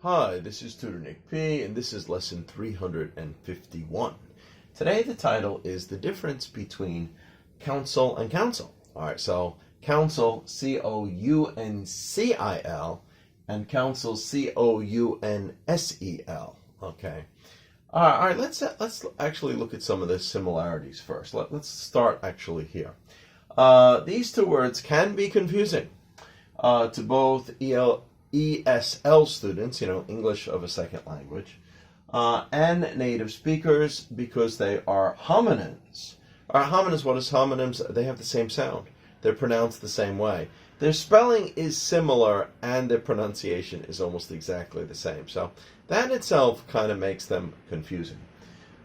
Hi, this is Tutor Nick P, and this is lesson 351. Today the title is The Difference Between Counsel and Counsel. Alright, so counsel, C-O-U-N-C-I-L, and counsel, C-O-U-N-S-E-L. Okay. Alright, let's actually look at some of the similarities first. Let's start actually here. These two words can be confusing to both ESL students, English of a second language, and native speakers because they are homonyms. Homonyms, what is homonyms? They have the same sound. They're pronounced the same way. Their spelling is similar and their pronunciation is almost exactly the same. So that itself kind of makes them confusing.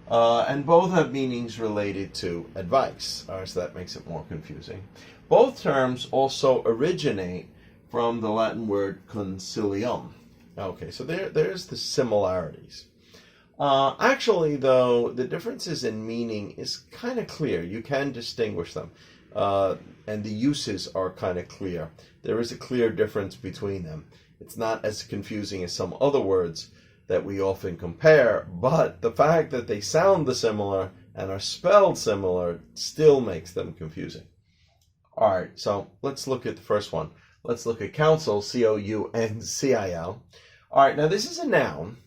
And both have meanings related to advice. So that makes it more confusing. Both terms also originate from the Latin word consilium. Okay, so there's the similarities. Actually, though, the differences in meaning is kind of clear. You can distinguish them, and the uses are kind of clear. There is a clear difference between them. It's not as confusing as some other words that we often compare, but the fact that they sound similar and are spelled similar still makes them confusing. All right, so let's look at the first one. Let's look at counsel, C-O-U-N-C-I-L. All right, now this is a noun.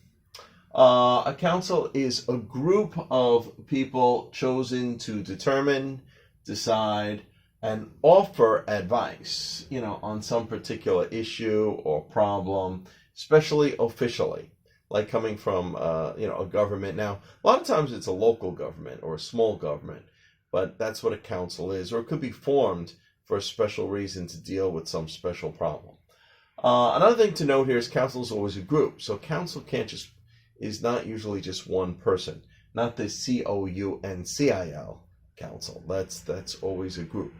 A counsel is a group of people chosen to determine, decide, and offer advice, on some particular issue or problem, especially officially, like coming from, a government. Now, a lot of times it's a local government or a small government, but that's what a counsel is, or it could be formed for a special reason to deal with some special problem. Another thing to note here is counsel is always a group. So counsel is not usually just one person, not the C-O-U-N-C-I-L counsel. That's always a group.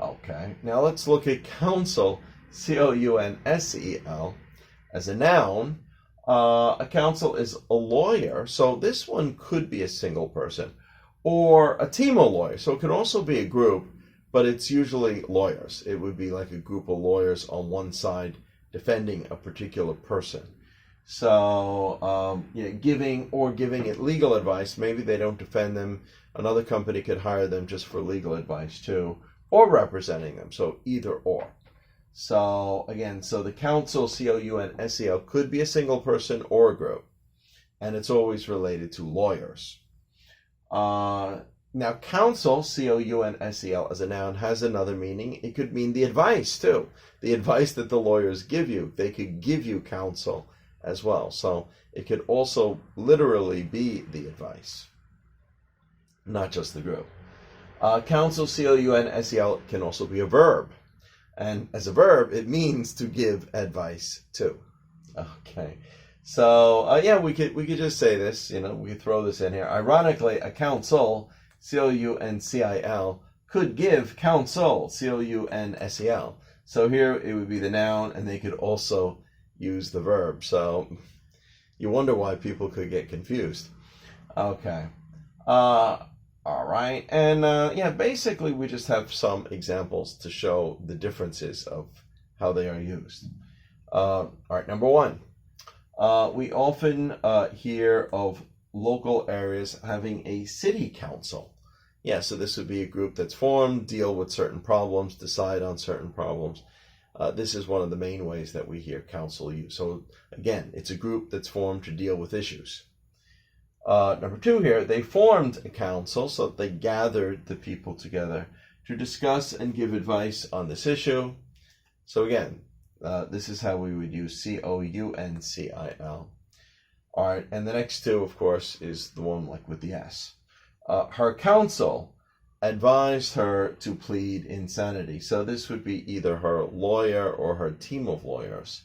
Okay, now let's look at counsel, C-O-U-N-S-E-L, as a noun. A counsel is a lawyer, so this one could be a single person, or a team of lawyers. So it could also be a group, but it's usually lawyers. It would be like a group of lawyers on one side defending a particular person. So, giving it legal advice. Maybe they don't defend them. Another company could hire them just for legal advice too, or representing them. So either or. So again, the counsel, C-O-U-N-S-E-L, could be a single person or a group, and it's always related to lawyers. Now, counsel, C-O-U-N-S-E-L, as a noun, has another meaning. It could mean the advice, too. The advice that the lawyers give you. They could give you counsel as well. So it could also literally be the advice, not just the group. Counsel, C-O-U-N-S-E-L, can also be a verb. And as a verb, it means to give advice, too. Okay. So, we could just say this, we could throw this in here. Ironically, a counsel, C-O-U-N-C-I-L, could give counsel, C-O-U-N-S-E-L. So here it would be the noun, and they could also use the verb. So you wonder why people could get confused. Okay. All right. And basically we just have some examples to show the differences of how they are used. All right. Number one, we often hear of local areas having a city council. So this would be a group that's formed, deal with certain problems, decide on certain problems. This is one of the main ways that we hear council used. So again, it's a group that's formed to deal with issues. Number two here, they formed a council, so they gathered the people together to discuss and give advice on this issue. So again, this is how we would use C-O-U-N-C-I-L. All right, and the next two, of course, is the one like with the S. Her counsel advised her to plead insanity. So this would be either her lawyer or her team of lawyers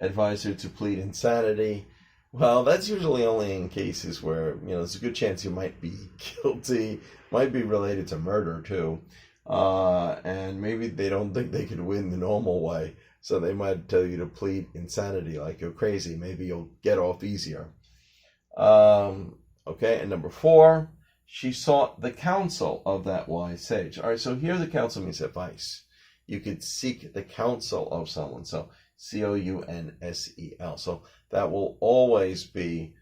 advised her to plead insanity. Well, that's usually only in cases where, there's a good chance you might be guilty, might be related to murder too. And maybe they don't think they could win the normal way. So they might tell you to plead insanity, like you're crazy. Maybe you'll get off easier. Okay, and number four, she sought the counsel of that wise sage. All right, so here the counsel means advice. You could seek the counsel of someone. So Counsel. So that will always be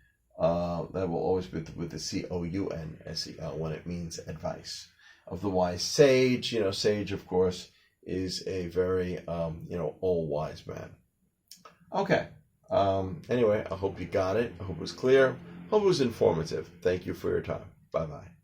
with the Counsel when it means advice. Of the wise sage, sage, of course, is a very, all wise man. Okay. Anyway, I hope you got it. I hope it was clear. Hope it was informative. Thank you for your time. Bye-bye.